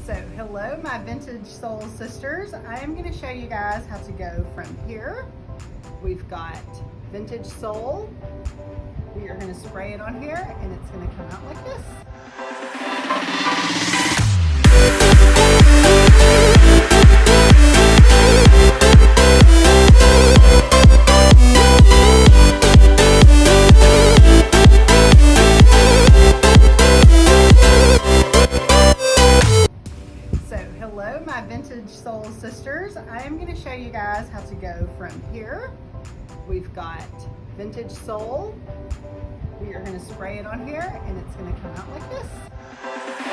So hello my vintage soul sisters. I am going to show you guys how to go from here. We've got vintage soul. We are going to spray it on here and it's going to come out like this. Hello my vintage soul sisters. I am going to show you guys how to go from here. We've got vintage soul. We are going to spray it on here and it's going to come out like this.